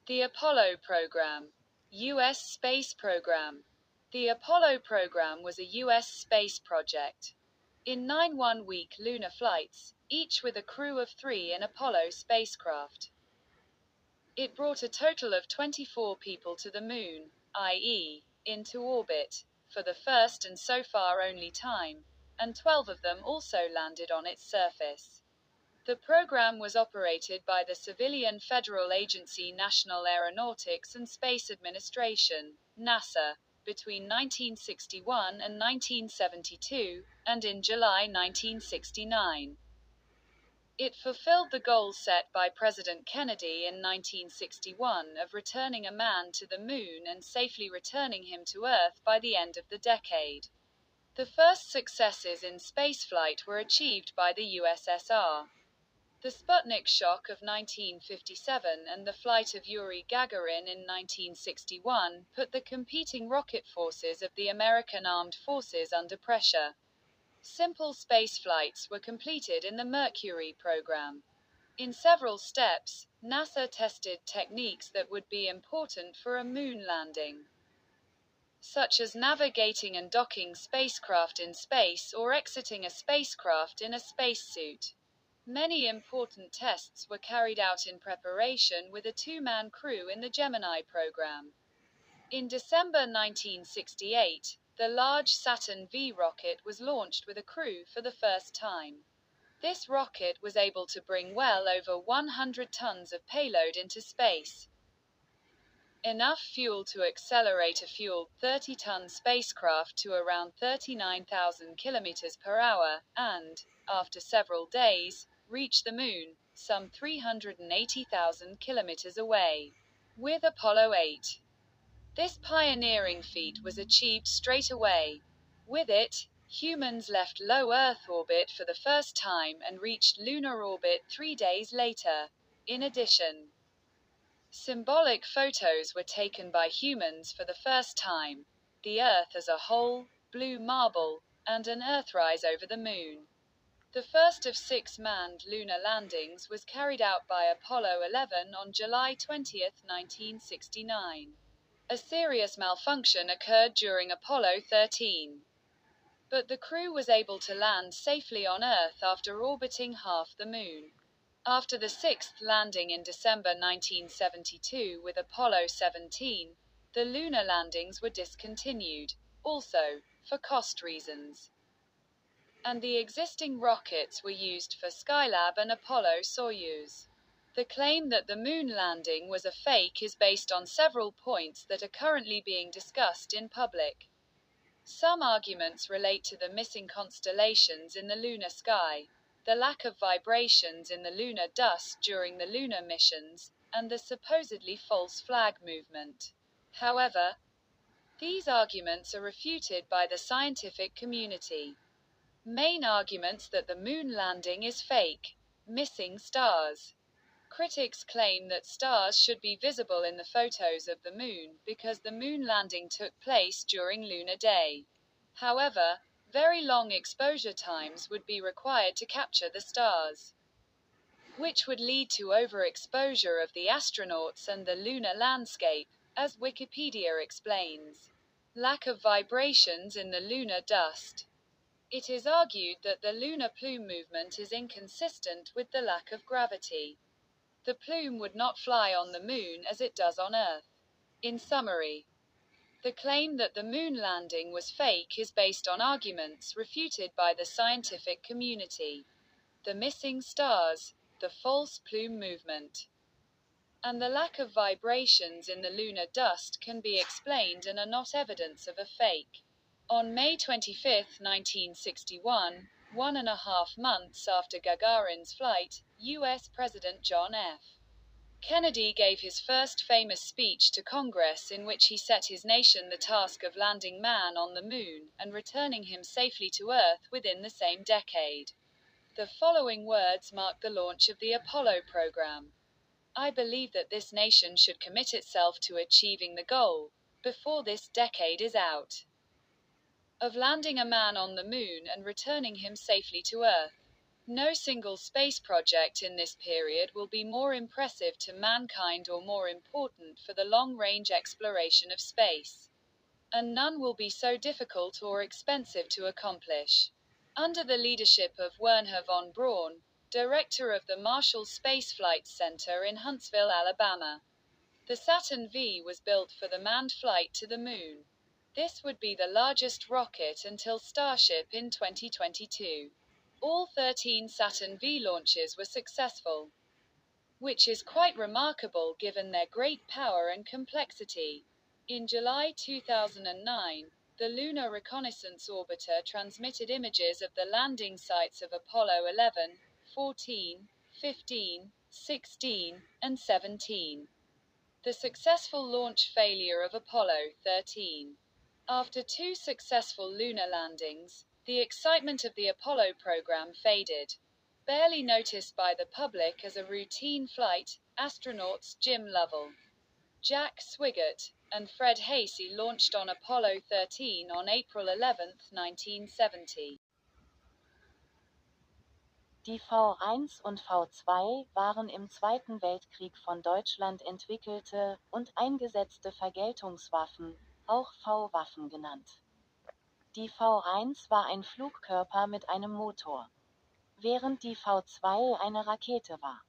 The Apollo Program. U.S. Space Program. The Apollo program was a U.S. space project. In 9 one-week lunar flights, each with a crew of 3 in Apollo spacecraft. It brought a total of 24 people to the Moon, i.e., into orbit, for the first and so far only time, and 12 of them also landed on its surface. The program was operated by the civilian federal agency National Aeronautics and Space Administration, NASA, between 1961 and 1972, and in July 1969. It fulfilled the goal set by President Kennedy in 1961 of returning a man to the Moon and safely returning him to Earth by the end of the decade. The first successes in spaceflight were achieved by the USSR. The Sputnik shock of 1957 and the flight of Yuri Gagarin in 1961 put the competing rocket forces of the American Armed Forces under pressure. Simple space flights were completed in the Mercury program. In several steps, NASA tested techniques that would be important for a moon landing, such as navigating and docking spacecraft in space or exiting a spacecraft in a spacesuit. Many important tests were carried out in preparation with a 2-man crew in the Gemini program. In December 1968, the large Saturn V rocket was launched with a crew for the first time. This rocket was able to bring well over 100 tons of payload into space, enough fuel to accelerate a fueled 30-ton spacecraft to around 39,000 kilometers per hour, and, after several days, reach the Moon, some 380,000 kilometers away. With Apollo 8. This pioneering feat was achieved straight away. With it, humans left low Earth orbit for the first time and reached lunar orbit 3 days later. In addition, symbolic photos were taken by humans for the first time, the Earth as a whole, blue marble, and an Earthrise over the Moon. The first of 6 manned lunar landings was carried out by Apollo 11 on July 20, 1969. A serious malfunction occurred during Apollo 13. But the crew was able to land safely on Earth after orbiting half the Moon. After the 6th landing in December 1972 with Apollo 17, the lunar landings were discontinued, also, for cost reasons, and the existing rockets were used for Skylab and Apollo-Soyuz. The claim that the moon landing was a fake is based on several points that are currently being discussed in public. Some arguments relate to the missing constellations in the lunar sky, the lack of vibrations in the lunar dust during the lunar missions, and the supposedly false flag movement. However, these arguments are refuted by the scientific community. Main arguments that the moon landing is fake. Missing stars. Critics claim that stars should be visible in the photos of the moon because the moon landing took place during lunar day. However, very long exposure times would be required to capture the stars, which would lead to overexposure of the astronauts and the lunar landscape, as Wikipedia explains. Lack of vibrations in the lunar dust. It is argued that the lunar plume movement is inconsistent with the lack of gravity. The plume would not fly on the moon as it does on Earth. In summary, the claim that the moon landing was fake is based on arguments refuted by the scientific community. The missing stars, the false plume movement, and the lack of vibrations in the lunar dust can be explained and are not evidence of a fake. On May 25, 1961, 1.5 months after Gagarin's flight, U.S. President John F. Kennedy gave his first famous speech to Congress in which he set his nation the task of landing man on the moon, and returning him safely to Earth within the same decade. The following words marked the launch of the Apollo program. I believe that this nation should commit itself to achieving the goal, before this decade is out, of landing a man on the moon and returning him safely to Earth. No single space project in this period will be more impressive to mankind or more important for the long-range exploration of space. And none will be so difficult or expensive to accomplish. Under the leadership of Wernher von Braun, director of the Marshall Space Flight Center in Huntsville, Alabama, the Saturn V was built for the manned flight to the Moon. This would be the largest rocket until Starship in 2022. All 13 Saturn V launches were successful, which is quite remarkable given their great power and complexity. In July 2009, the Lunar Reconnaissance Orbiter transmitted images of the landing sites of Apollo 11, 14, 15, 16, and 17. The successful launch failure of Apollo 13. After 2 successful lunar landings, the excitement of the Apollo program faded. Barely noticed by the public as a routine flight, astronauts Jim Lovell, Jack Swigert, and Fred Hasey launched on Apollo 13 on April 11, 1970. Die V1 und V2 waren im Zweiten Weltkrieg von Deutschland entwickelte und eingesetzte Vergeltungswaffen, auch V-Waffen genannt. Die V1 war ein Flugkörper mit einem Motor, während die V2 eine Rakete war.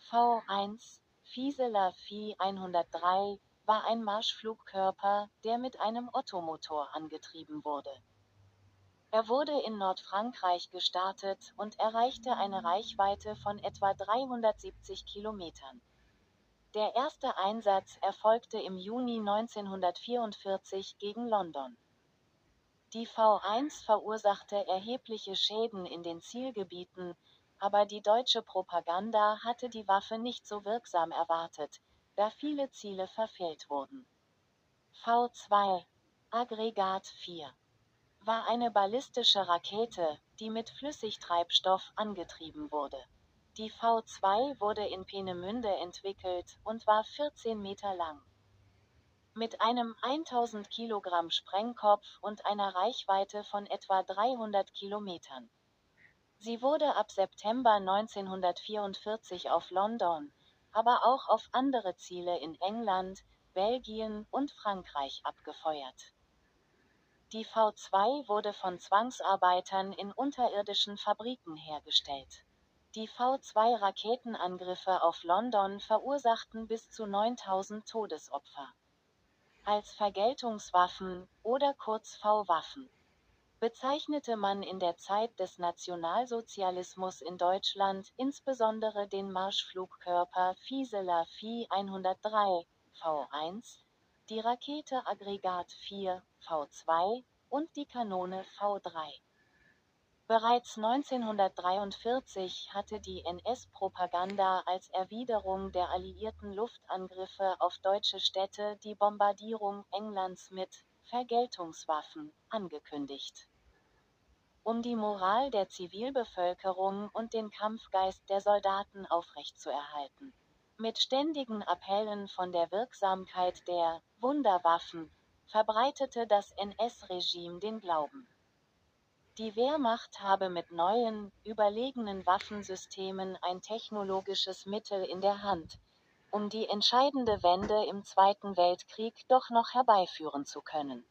V1, Fieseler Vieh 103, war ein Marschflugkörper, der mit einem Ottomotor angetrieben wurde. Er wurde in Nordfrankreich gestartet und erreichte eine Reichweite von etwa 370 Kilometern. Der erste Einsatz erfolgte im Juni 1944 gegen London. Die V1 verursachte erhebliche Schäden in den Zielgebieten, aber die deutsche Propaganda hatte die Waffe nicht so wirksam erwartet, da viele Ziele verfehlt wurden. V2, Aggregat 4, war eine ballistische Rakete, die mit Flüssigtreibstoff angetrieben wurde. Die V2 wurde in Peenemünde entwickelt und war 14 Meter lang. Mit einem 1000 Kilogramm Sprengkopf und einer Reichweite von etwa 300 Kilometern. Sie wurde ab September 1944 auf London, aber auch auf andere Ziele in England, Belgien und Frankreich abgefeuert. Die V2 wurde von Zwangsarbeitern in unterirdischen Fabriken hergestellt. Die V2-Raketenangriffe auf London verursachten bis zu 9000 Todesopfer. Als Vergeltungswaffen, oder kurz V-Waffen, bezeichnete man in der Zeit des Nationalsozialismus in Deutschland insbesondere den Marschflugkörper Fieseler Vieh 103, V1, die Rakete Aggregat 4, V2, und die Kanone V3. Bereits 1943 hatte die NS-Propaganda als Erwiderung der alliierten Luftangriffe auf deutsche Städte die Bombardierung Englands mit Vergeltungswaffen angekündigt. Um die Moral der Zivilbevölkerung und den Kampfgeist der Soldaten aufrechtzuerhalten. Mit ständigen Appellen von der Wirksamkeit der Wunderwaffen verbreitete das NS-Regime den Glauben, die Wehrmacht habe mit neuen, überlegenen Waffensystemen ein technologisches Mittel in der Hand, um die entscheidende Wende im Zweiten Weltkrieg doch noch herbeiführen zu können.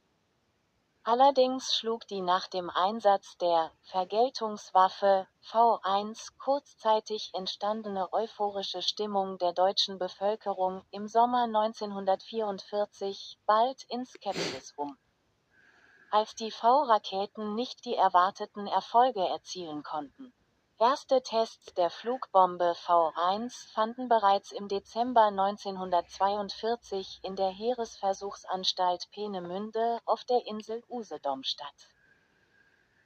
Allerdings schlug die nach dem Einsatz der Vergeltungswaffe V1 kurzzeitig entstandene euphorische Stimmung der deutschen Bevölkerung im Sommer 1944 bald in Skepsis um. Als die V-Raketen nicht die erwarteten Erfolge erzielen konnten. Erste Tests der Flugbombe V1 fanden bereits im Dezember 1942 in der Heeresversuchsanstalt Peenemünde auf der Insel Usedom statt.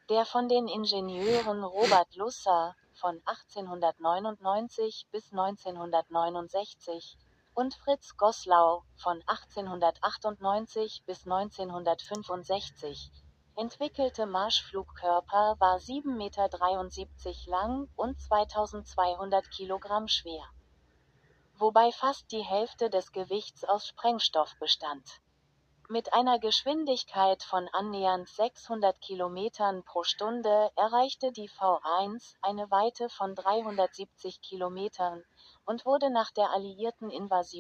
Der von den Ingenieuren Robert Lusser von 1899 bis 1969 und Fritz Goslau von 1898 bis 1965 entwickelte Marschflugkörper war 7,73 Meter lang und 2200 Kilogramm schwer, wobei fast die Hälfte des Gewichts aus Sprengstoff bestand. Mit einer Geschwindigkeit von annähernd 600 Kilometern pro Stunde erreichte die V1 eine Weite von 370 Kilometern und wurde nach der alliierten Invasion